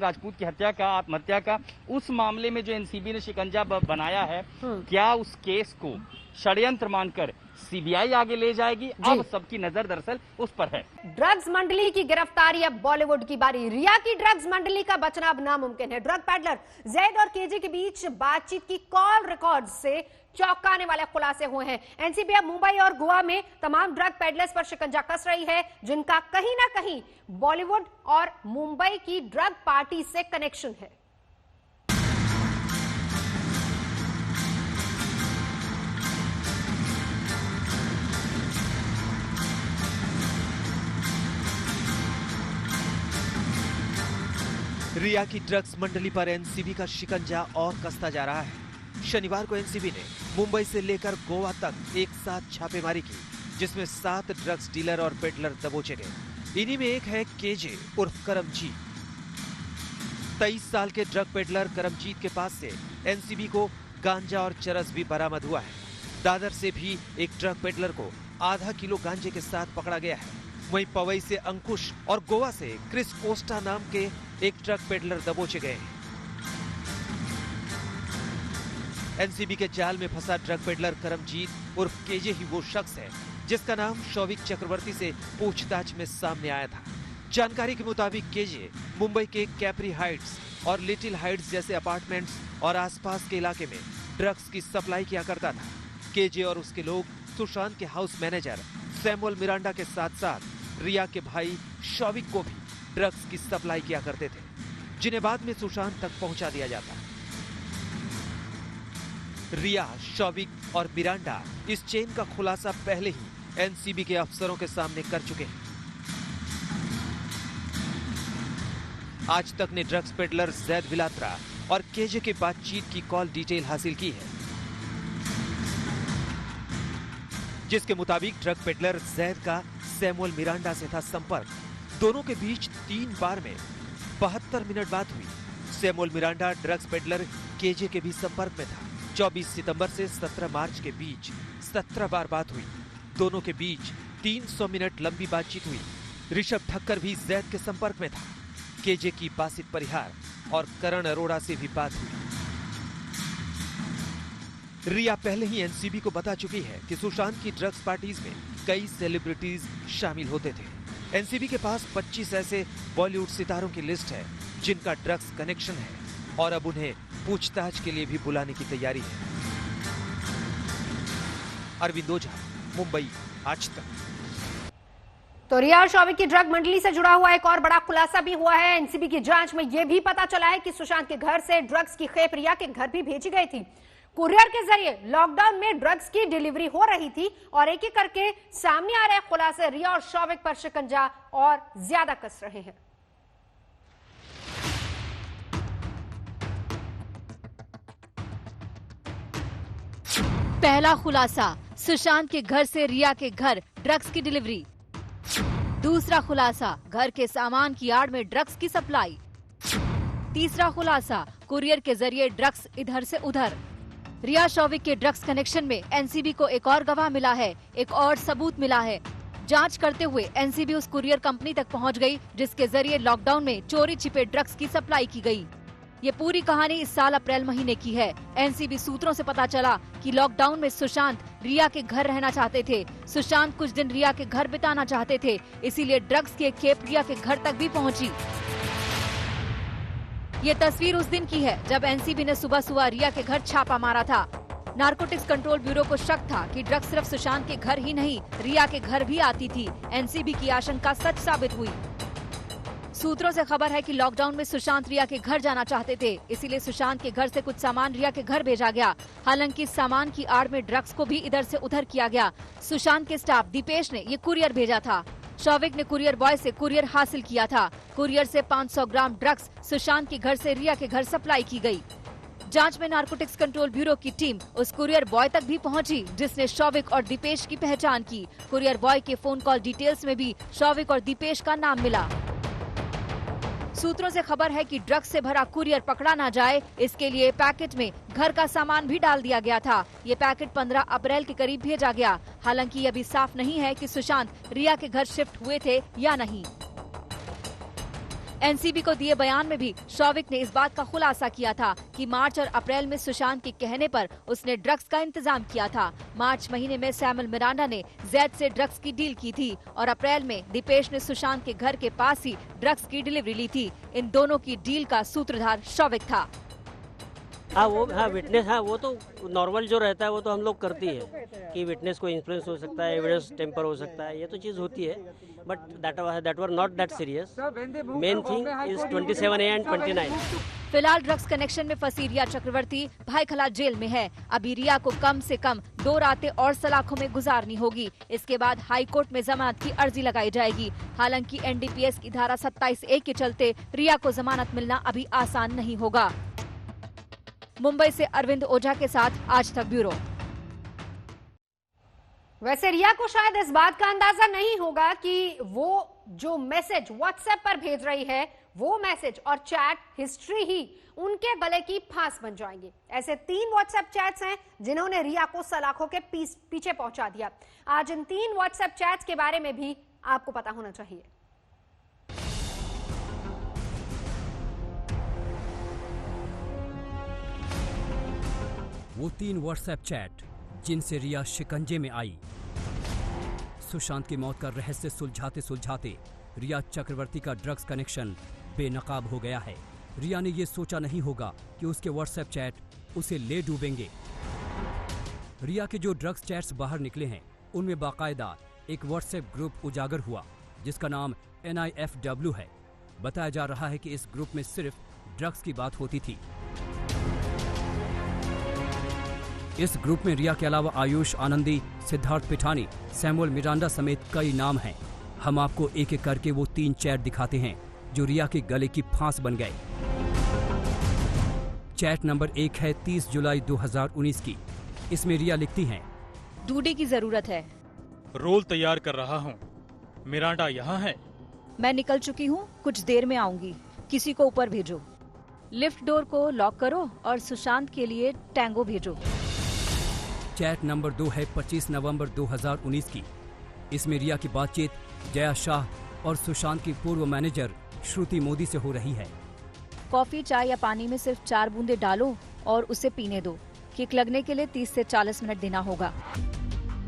राजपूत की हत्या का, आत्महत्या का, उस मामले में जो एनसीबी ने शिकंजा बनाया है, क्या उस केस को षड्यंत्र मानकर सीबीआई आगे ले जाएगी? अब सबकी नजर दरअसल उस पर है। ड्रग्स मंडली की गिरफ्तारी, अब बॉलीवुड की बारी। रिया की ड्रग्स मंडली का बचना अब नामुमकिन है। ड्रग पैडलर जैद और केजे के बीच बातचीत की कॉल रिकॉर्ड से चौंकाने वाले खुलासे हुए हैं। एनसीबी अब मुंबई और गोवा में तमाम ड्रग पैडलर्स पर शिकंजा कस रही है, जिनका कहीं ना कहीं बॉलीवुड और मुंबई की ड्रग पार्टी से कनेक्शन है। रिया की ड्रग्स मंडली पर एनसीबी का शिकंजा और कसता जा रहा है। शनिवार को एनसीबी ने मुंबई से लेकर गोवा तक एक साथ छापेमारी की, जिसमें 7 ड्रग्स डीलर और पेडलर दबोचे गए। इन्हीं में एक है केजे उर्फ करमजीत। 23 साल के ड्रग पेडलर करमजीत के पास से एनसीबी को गांजा और चरस भी बरामद हुआ है। दादर से भी एक ड्रग पेडलर को आधा किलो गांजे के साथ पकड़ा गया है। वहीं पवई से अंकुश और गोवा से क्रिस कोस्टा नाम के एक ट्रक पेडलर दबोचे गए हैं। एनसीबी के जाल में फंसा ड्रग पेडलर करमजीत उर्फ केजे ही वो शख्स है जिसका नाम शौविक चक्रवर्ती से पूछताछ में सामने आया था। जानकारी के मुताबिक केजे मुंबई के कैप्री हाइट्स और लिटिल हाइट्स जैसे अपार्टमेंट्स और आसपास के इलाके में ड्रग्स की सप्लाई किया करता था। केजे और उसके लोग सुशांत के हाउस मैनेजर सैमुअल मिरांडा के साथ साथ रिया के भाई शौविक को भी ड्रग्स की सप्लाई किया करते थे, जिन्हें बाद में सुशांत तक पहुंचा दिया जाता। रिया, शौविक और मिरांडा इस चेन का खुलासा पहले ही एनसीबी के अफसरों के सामने कर चुके हैं। आज तक ने ड्रग्स पेडलर जैद विलात्रा और केजे की बातचीत की कॉल डिटेल हासिल की है, जिसके मुताबिक ड्रग पेडलर जैद का सैमुअल मिरांडा से था संपर्क। दोनों के बीच 3 बार में 72 मिनट बात हुई। Samuel Miranda drugs peddler KJ के भी संपर्क में था। 24 सितंबर से 17 मार्च के बीच 17 बार बात हुई। दोनों के बीच 300 मिनट लंबी बातचीत हुई। ऋषभ ठक्कर भी जैद के संपर्क में था। केजे की बासित परिहार और करण अरोड़ा से भी बात हुई। रिया पहले ही एनसीबी को बता चुकी है कि सुशांत की ड्रग्स पार्टीज में कई सेलिब्रिटीज शामिल होते थे। एनसीबी के पास 25 ऐसे बॉलीवुड सितारों की लिस्ट है जिनका ड्रग्स कनेक्शन है और अब उन्हें पूछताछ के लिए भी बुलाने की तैयारी है। अरविंद ओझा, मुंबई, आज तक। तो रिया और शौविक की ड्रग मंडली से जुड़ा हुआ एक और बड़ा खुलासा भी हुआ है। एनसीबी की जांच में यह भी पता चला है कि सुशांत के घर से ड्रग्स की खेप रिया के घर भी भेजी गई थी। कुरियर के जरिए लॉकडाउन में ड्रग्स की डिलीवरी हो रही थी और एक एक करके सामने आ रहे खुलासे रिया और शौविक पर शिकंजा और ज्यादा कस रहे हैं। पहला खुलासा, सुशांत के घर से रिया के घर ड्रग्स की डिलीवरी। दूसरा खुलासा, घर के सामान की आड़ में ड्रग्स की सप्लाई। तीसरा खुलासा, कुरियर के जरिए ड्रग्स इधर से उधर। रिया शौविक के ड्रग्स कनेक्शन में एनसीबी को एक और गवाह मिला है, एक और सबूत मिला है। जांच करते हुए एनसीबी उस कुरियर कंपनी तक पहुंच गई जिसके जरिए लॉकडाउन में चोरी छिपे ड्रग्स की सप्लाई की गई। ये पूरी कहानी इस साल अप्रैल महीने की है। एनसीबी सूत्रों से पता चला कि लॉकडाउन में सुशांत रिया के घर रहना चाहते थे। सुशांत कुछ दिन रिया के घर बिताना चाहते थे, इसीलिए ड्रग्स की एक खेप रिया के घर तक भी पहुंची। ये तस्वीर उस दिन की है जब एनसीबी ने सुबह सुबह रिया के घर छापा मारा था। नारकोटिक्स कंट्रोल ब्यूरो को शक था कि ड्रग्स सिर्फ सुशांत के घर ही नहीं, रिया के घर भी आती थी। एनसीबी की आशंका सच साबित हुई। सूत्रों से खबर है कि लॉकडाउन में सुशांत रिया के घर जाना चाहते थे, इसीलिए सुशांत के घर से कुछ सामान रिया के घर भेजा गया। हालांकि इस सामान की आड़ में ड्रग्स को भी इधर से उधर किया गया। सुशांत के स्टाफ दीपेश ने ये कुरियर भेजा था। शौविक ने कुरियर बॉय से कुरियर हासिल किया था। कुरियर से 500 ग्राम ड्रग्स सुशांत के घर से रिया के घर सप्लाई की गई। जांच में नारकोटिक्स कंट्रोल ब्यूरो की टीम उस कुरियर बॉय तक भी पहुंची जिसने शौविक और दीपेश की पहचान की। कुरियर बॉय के फोन कॉल डिटेल्स में भी शौविक और दीपेश का नाम मिला। सूत्रों से खबर है कि ड्रग्स से भरा कुरियर पकड़ा ना जाए, इसके लिए पैकेट में घर का सामान भी डाल दिया गया था। ये पैकेट 15 अप्रैल के करीब भेजा गया। हालांकि ये अभी साफ नहीं है कि सुशांत रिया के घर शिफ्ट हुए थे या नहीं। एनसीबी को दिए बयान में भी शौविक ने इस बात का खुलासा किया था कि मार्च और अप्रैल में सुशांत के कहने पर उसने ड्रग्स का इंतजाम किया था। मार्च महीने में सैमुअल मिरांडा ने जैद से ड्रग्स की डील की थी और अप्रैल में दीपेश ने सुशांत के घर के पास ही ड्रग्स की डिलीवरी ली थी। इन दोनों की डील का सूत्रधार शौविक था। हाँ विटनेस, हाँ वो तो नॉर्मल जो रहता है वो तो हम लोग करती है कि विटनेस को इन्फ्लुएंस हो सकता है, एविडेंस टेम्पर हो सकता है, ये तो चीज़ होती है। But that were not that serious. Main thing is 27A and 29। फिलहाल ड्रग्स कनेक्शन में फंसी रिया चक्रवर्ती भाईखला जेल में है। अभी रिया को कम से कम 2 रातें और सलाखों में गुजारनी होगी। इसके बाद हाई कोर्ट में जमानत की अर्जी लगाई जाएगी। हालांकि एनडीपीएस की धारा 27A के चलते रिया को जमानत मिलना अभी आसान नहीं होगा। मुंबई से अरविंद ओझा के साथ आज तक ब्यूरो। वैसे रिया को शायद इस बात का अंदाजा नहीं होगा कि वो जो मैसेज व्हाट्सएप पर भेज रही है वो मैसेज और चैट हिस्ट्री ही उनके गले की फांस बन जाएंगे। ऐसे 3 व्हाट्सएप चैट्स हैं जिन्होंने रिया को सलाखों के पीछे पहुंचा दिया। आज इन 3 व्हाट्सएप चैट्स के बारे में भी आपको पता होना चाहिए। वो 3 व्हाट्सएप चैट जिनसे रिया शिकंजे में आई। सुशांत की मौत का रहस्य सुलझाते सुलझाते रिया चक्रवर्ती का ड्रग्स कनेक्शन बेनकाब हो गया है। रिया ने यह सोचा नहीं होगा कि उसके व्हाट्सएप चैट उसे ले डूबेंगे। रिया के जो ड्रग्स चैट्स बाहर निकले हैं उनमें बाकायदा एक व्हाट्सएप ग्रुप उजागर हुआ जिसका नाम NIFW है। बताया जा रहा है कि इस ग्रुप में सिर्फ ड्रग्स की बात होती थी। इस ग्रुप में रिया के अलावा आयुष आनंदी, सिद्धार्थ पिठानी, सैमुअल मिरांडा समेत कई नाम हैं। हम आपको एक एक करके वो 3 चैट दिखाते हैं जो रिया के गले की फांस बन गए। चैट नंबर 1 है 30 जुलाई 2019 की। इसमें रिया लिखती हैं, डूडी की जरूरत है। रोल तैयार कर रहा हूँ। मिरांडा यहाँ है। मैं निकल चुकी हूँ, कुछ देर में आऊंगी। किसी को ऊपर भेजो। लिफ्ट डोर को लॉक करो और सुशांत के लिए टैंगो भेजो। चैट नंबर 2 है 25 नवंबर 2019 की। इसमें रिया की बातचीत जया शाह और सुशांत की पूर्व मैनेजर श्रुति मोदी से हो रही है। कॉफी, चाय या पानी में सिर्फ 4 बूंदे डालो और उसे पीने दो। किक लगने के लिए 30 से 40 मिनट देना होगा।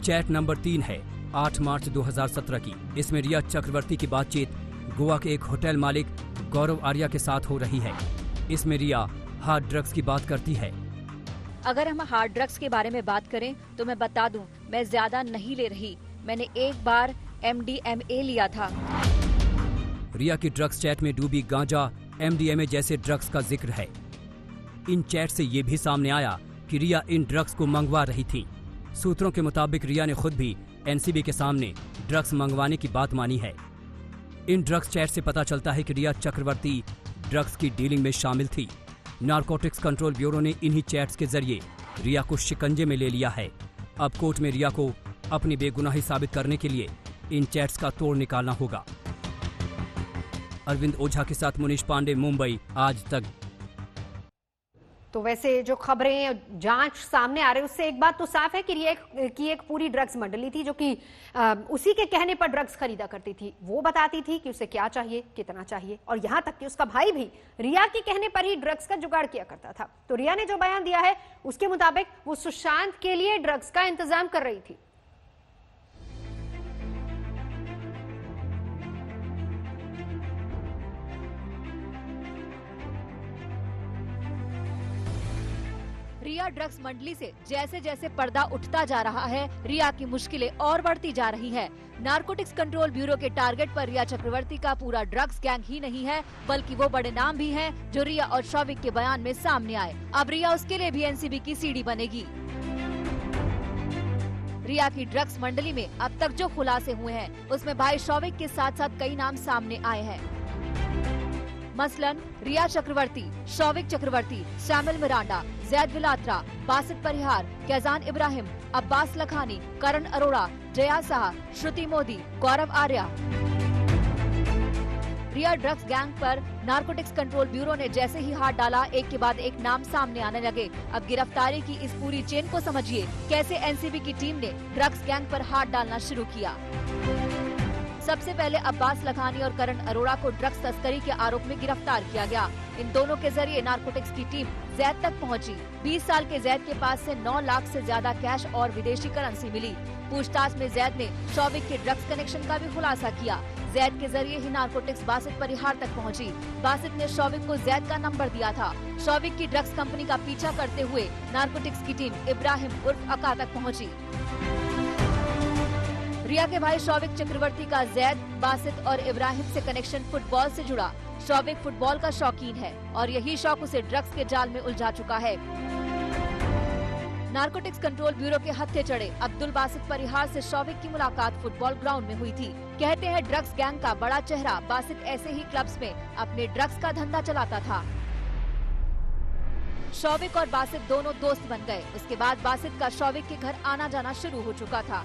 चैट नंबर 3 है 8 मार्च 2017 की। इसमें रिया चक्रवर्ती की बातचीत गोवा के एक होटल मालिक गौरव आर्या के साथ हो रही है। इसमें रिया हार्ड ड्रग्स की बात करती है। अगर हम हार्ड ड्रग्स के बारे में बात करें तो मैं बता दूं, मैं ज्यादा नहीं ले रही। मैंने एक बार MDMA लिया था। रिया की ड्रग्स चैट में डूबी गांजा, MDMA जैसे ड्रग्स का जिक्र है। इन चैट से ये भी सामने आया कि रिया इन ड्रग्स को मंगवा रही थी। सूत्रों के मुताबिक रिया ने खुद भी NCB के सामने ड्रग्स मंगवाने की बात मानी है। इन ड्रग्स चैट से पता चलता है कि रिया चक्रवर्ती ड्रग्स की डीलिंग में शामिल थी। नारकोटिक्स कंट्रोल ब्यूरो ने इन्हीं चैट्स के जरिए रिया को शिकंजे में ले लिया है। अब कोर्ट में रिया को अपनी बेगुनाही साबित करने के लिए इन चैट्स का तोड़ निकालना होगा। अरविंद ओझा के साथ मुनीश पांडे, मुंबई, आज तक। तो वैसे जो खबरें जांच सामने आ रही है उससे एक बात तो साफ है कि रिया की एक पूरी ड्रग्स मंडली थी जो कि उसी के कहने पर ड्रग्स खरीदा करती थी। वो बताती थी कि उसे क्या चाहिए, कितना चाहिए, और यहां तक कि उसका भाई भी रिया के कहने पर ही ड्रग्स का जुगाड़ किया करता था। तो रिया ने जो बयान दिया है उसके मुताबिक वो सुशांत के लिए ड्रग्स का इंतजाम कर रही थी। रिया ड्रग्स मंडली से जैसे जैसे पर्दा उठता जा रहा है, रिया की मुश्किलें और बढ़ती जा रही है। नारकोटिक्स कंट्रोल ब्यूरो के टारगेट पर रिया चक्रवर्ती का पूरा ड्रग्स गैंग ही नहीं है, बल्कि वो बड़े नाम भी हैं जो रिया और शौविक के बयान में सामने आए। अब रिया उसके लिए भी NCB की सीढ़ी बनेगी। रिया की ड्रग्स मंडली में अब तक जो खुलासे हुए हैं उसमें भाई शौविक के साथ साथ कई नाम सामने आए हैं। मसलन रिया चक्रवर्ती, शौविक चक्रवर्ती, सैमुअल मिरांडा, जैद विलात्रा, बासित परिहार, कैजान इब्राहिम, अब्बास लखानी, करण अरोड़ा, जया साहा, श्रुति मोदी, गौरव आर्या। रिया ड्रग्स गैंग पर नारकोटिक्स कंट्रोल ब्यूरो ने जैसे ही हाथ डाला, एक के बाद एक नाम सामने आने लगे। अब गिरफ्तारी की इस पूरी चेन को समझिए, कैसे NCB की टीम ने ड्रग्स गैंग पर हाथ डालना शुरू किया। सबसे पहले अब्बास लखानी और करण अरोड़ा को ड्रग्स तस्करी के आरोप में गिरफ्तार किया गया। इन दोनों के जरिए नारकोटिक्स की टीम जैद तक पहुंची। 20 साल के जैद के पास से 9 लाख से ज्यादा कैश और विदेशी करेंसी मिली। पूछताछ में जैद ने शौविक के ड्रग्स कनेक्शन का भी खुलासा किया। जैद के जरिए ही नारकोटिक्स बासित परिहार तक पहुंची। बासित ने शौविक को जैद का नंबर दिया था। शौविक की ड्रग्स कंपनी का पीछा करते हुए नारकोटिक्स की टीम इब्राहिम उर्फ अका तक पहुंची। रिया के भाई शौविक चक्रवर्ती का जैद, बासित और इब्राहिम से कनेक्शन फुटबॉल से जुड़ा। शौविक फुटबॉल का शौकीन है और यही शौक उसे ड्रग्स के जाल में उलझा चुका है। नारकोटिक्स कंट्रोल ब्यूरो के हत्थे चढ़े अब्दुल बासित परिहार से शौविक की मुलाकात फुटबॉल ग्राउंड में हुई थी। कहते हैं ड्रग्स गैंग का बड़ा चेहरा बासित ऐसे ही क्लब्स में अपने ड्रग्स का धंधा चलाता था। शौविक और बासित दोनों दोस्त बन गए। उसके बाद बासित का शौविक के घर आना जाना शुरू हो चुका था।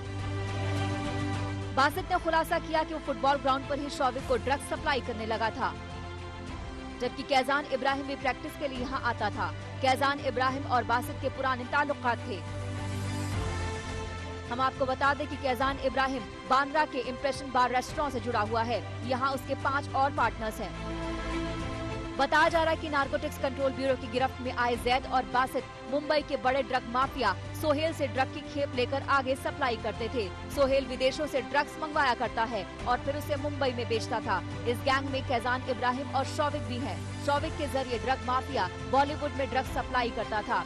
बासित ने खुलासा किया कि वो फुटबॉल ग्राउंड पर ही शौविक को ड्रग्स सप्लाई करने लगा था, जबकि कैजान इब्राहिम भी प्रैक्टिस के लिए यहाँ आता था। कैजान इब्राहिम और बासित के पुराने ताल्लुकात थे। हम आपको बता दें कि कैजान इब्राहिम बांद्रा के इम्प्रेशन बार रेस्टोरेंट से जुड़ा हुआ है। यहाँ उसके 5 और पार्टनर्स हैं। बताया जा रहा है कि नारकोटिक्स कंट्रोल ब्यूरो की गिरफ्त में आए जैद और बासित मुंबई के बड़े ड्रग माफिया सोहेल से ड्रग की खेप लेकर आगे सप्लाई करते थे। सोहेल विदेशों से ड्रग्स मंगवाया करता है और फिर उसे मुंबई में बेचता था। इस गैंग में कैजान इब्राहिम और शौविक भी हैं। शौविक के जरिए ड्रग माफिया बॉलीवुड में ड्रग्स सप्लाई करता था।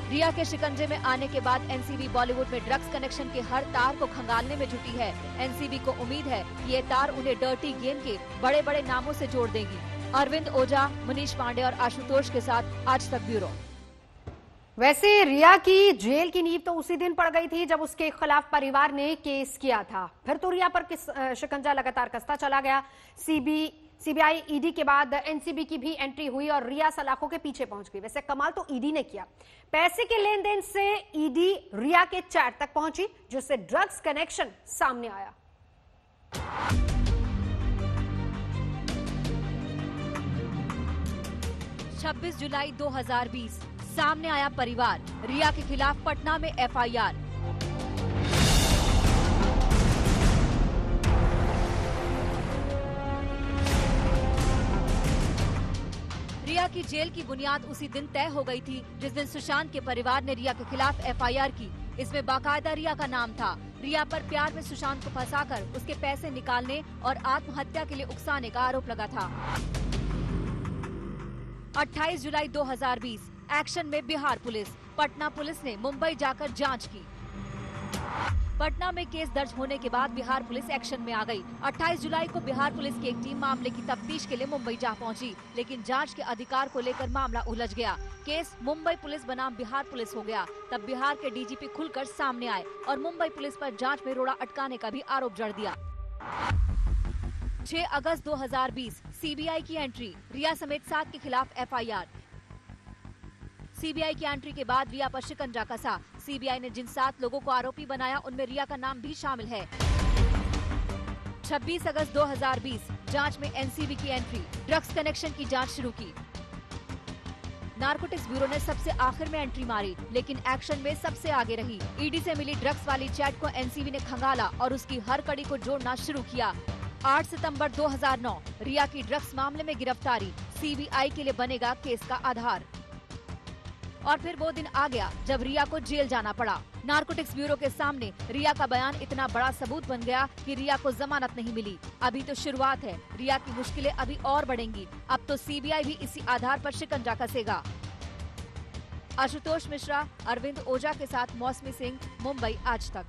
रिया के शिकंजे में आने के बाद NCB बॉलीवुड में ड्रग्स कनेक्शन के हर तार को खंगालने में जुटी है। NCB को उम्मीद है कि ये तार उन्हें डर्टी गेम के बड़े बड़े नामों से जोड़ देगी। अरविंद ओझा, मुनीश पांडे और आशुतोष के साथ आज तक ब्यूरो। वैसे रिया की जेल की नींव तो उसी दिन पड़ गई थी जब उसके खिलाफ परिवार ने केस किया था। फिर तो रिया पर शिकंजा लगातार कसता चला गया। CBI ED के बाद NCB की भी एंट्री हुई और रिया सलाखों के पीछे पहुंच गई। वैसे कमाल तो ED ने किया। पैसे के लेन देन से ED रिया के चैट तक पहुंची, जिससे ड्रग्स कनेक्शन सामने आया। 26 जुलाई 2020 सामने आया परिवार। रिया के खिलाफ पटना में FIR। रिया की जेल की बुनियाद उसी दिन तय हो गई थी जिस दिन सुशांत के परिवार ने रिया के खिलाफ FIR की। इसमें बाकायदा रिया का नाम था। रिया पर प्यार में सुशांत को फंसाकर उसके पैसे निकालने और आत्महत्या के लिए उकसाने का आरोप लगा था। 28 जुलाई 2020 एक्शन में बिहार पुलिस। पटना पुलिस ने मुंबई जाकर जांच की। पटना में केस दर्ज होने के बाद बिहार पुलिस एक्शन में आ गई। 28 जुलाई को बिहार पुलिस की एक टीम मामले की तफ्तीश के लिए मुंबई जा पहुंची, लेकिन जांच के अधिकार को लेकर मामला उलझ गया। केस मुंबई पुलिस बनाम बिहार पुलिस हो गया। तब बिहार के डीजीपी खुलकर सामने आए और मुंबई पुलिस पर जांच में रोड़ा अटकाने का भी आरोप जड़ दिया। 6 अगस्त 2020 सीबीआई की एंट्री, रिया समेत 7 के खिलाफ FIR। सीबीआई की एंट्री के बाद रिया पर शिकंजा कसा। सीबीआई ने जिन 7 लोगों को आरोपी बनाया उनमें रिया का नाम भी शामिल है। 26 अगस्त 2020 जांच में एनसीबी की एंट्री, ड्रग्स कनेक्शन की जांच शुरू की। नारकोटिक्स ब्यूरो ने सबसे आखिर में एंट्री मारी, लेकिन एक्शन में सबसे आगे रही। ईडी से मिली ड्रग्स वाली चैट को एनसीबी ने खंगाला और उसकी हर कड़ी को जोड़ना शुरू किया। 8 सितंबर 2009 रिया की ड्रग्स मामले में गिरफ्तारी सीबीआई के लिए बनेगा केस का आधार। और फिर वो दिन आ गया जब रिया को जेल जाना पड़ा। नारकोटिक्स ब्यूरो के सामने रिया का बयान इतना बड़ा सबूत बन गया कि रिया को जमानत नहीं मिली। अभी तो शुरुआत है, रिया की मुश्किलें अभी और बढ़ेंगी। अब तो सीबीआई भी इसी आधार पर शिकंजा कसेगा। आशुतोष मिश्रा, अरविंद ओझा के साथ मौसमी सिंह, मुंबई आज तक।